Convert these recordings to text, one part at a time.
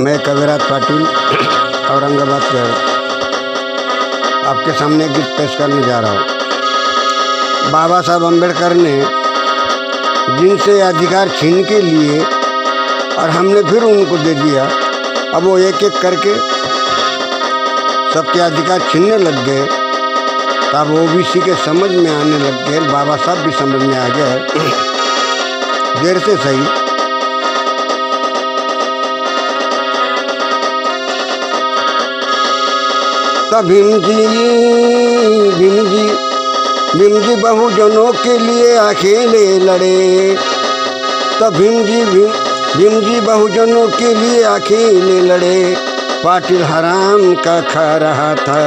मैं कविराज पाटिल औरंगाबाद से आपके सामने एक गीत पेश करने जा रहा हूँ। बाबा साहब अम्बेडकर ने जिनसे अधिकार छीन के लिए और हमने फिर उनको दे दिया, अब वो एक एक करके सबके अधिकार छीनने लग गए। तब ओबीसी के समझ में आने लग गए, बाबा साहब भी समझ में आ गए, देर से सही। तब भीम जी बहुजनों के लिए अकेले लड़े। तब भीम जी बहुजनों के लिए अकेले लड़े। पाटिल हराम का खा रहा था,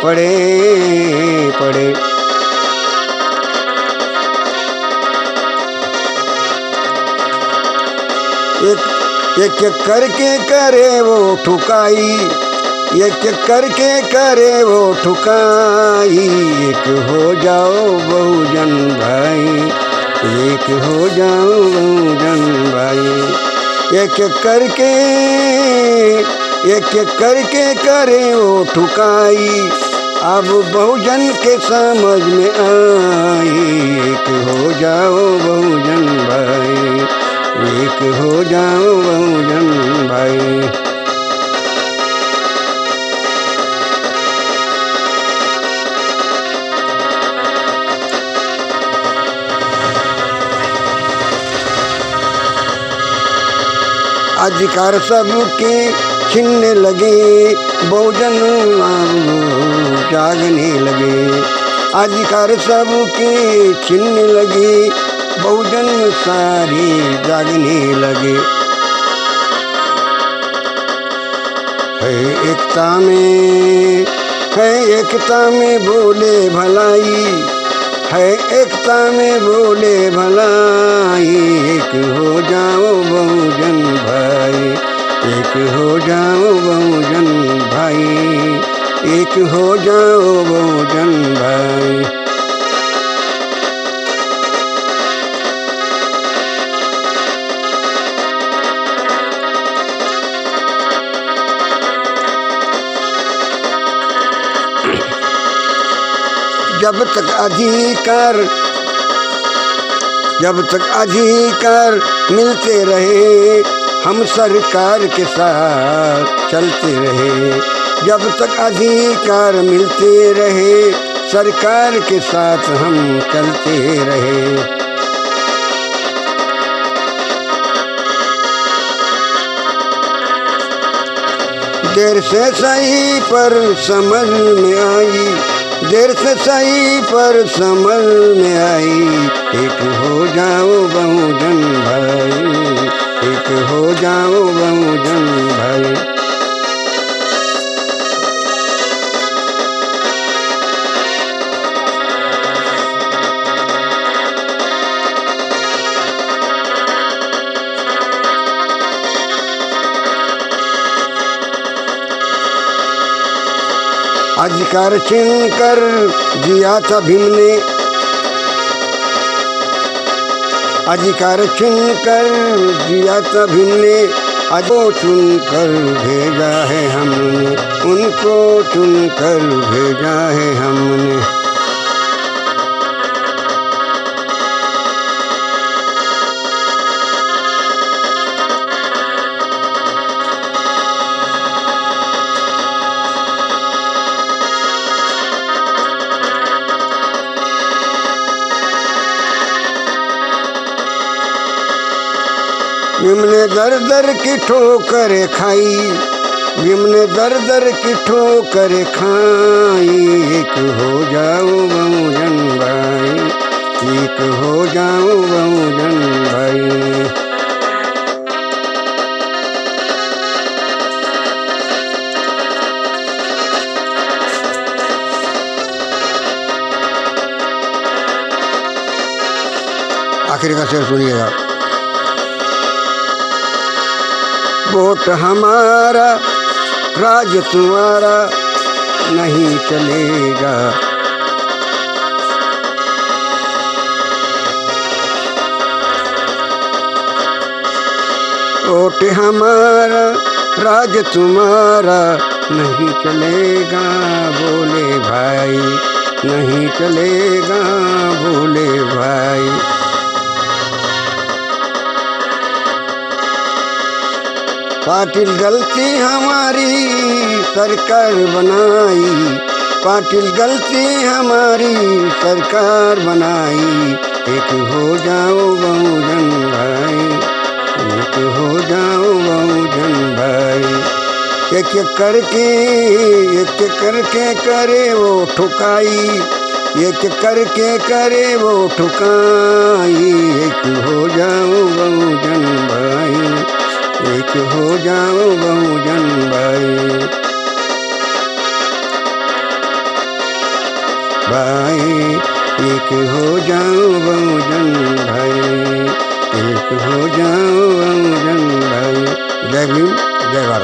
पड़े पड़े। एक एक करके करे वो ठुकाई, एक एक करके करे वो ठुकाई। एक हो जाओ बहुजन भाई, एक हो जाओ बहुजन भाई। एक एक करके करे वो ठुकाई। अब बहुजन के समझ में आई। एक हो जाओ बहुजन भाई, एक हो जाओ बहुजन भाई। अधिकार सबके छीनने लगे, बहुजन जागने लगे। अधिकार सबके छीनने लगे, बहुजन सारे जागने लगे। है एकता में बोले भलाई, है एकता में बोले भलाई। एक हो जाओ बहुजन भाई, एक हो जाओ बहुजन भाई, एक हो जाओ बहुजन भाई। जब तक अधिकार मिलते रहे, हम सरकार के साथ चलते रहे। जब तक अधिकार मिलते रहे, सरकार के साथ हम चलते रहे। देर से सही पर समझ में आई, देर से सही पर समझ में आई। एक हो जाओ बहुजन भाई, एक हो जाओ बहुजन भाई। अधिकार छीन कर जिया था भीम ने, अधिकार छीन कर जिया था भीम ने। आज वो चुन कर भेजा है हमने, उनको चुन कर भेजा है हमने। भीम ने दर दर की ठोकर खाई, भीम ने दर दर की ठोकर खाई। एक हो जाओ बहुजन भाई, एक हो जाओ बहुजन भाई। आखिर का शेर सुनिएगा। वोट हमारा, राज तुम्हारा नहीं चलेगा। वोट हमारा राज तुम्हारा नहीं चलेगा बोले भाई, नहीं चलेगा बोले भाई। पाटिल गलती हमारी सरकार बनाई, पाटिल गलती हमारी सरकार बनाई। एक हो जाओ बहुजन भाई, एक हो जाओ बहुजन भाई। एक एक करके करे वो ठुकाई, एक करके करे वो ठुकाई। एक हो जाओ बहुजन भाई, एक हो जाओ बहुजन भाई। भाई एक हो जाओ बहुजन भाई, एक हो जाओ बहुजन भाई। जय भीम, जय भारत।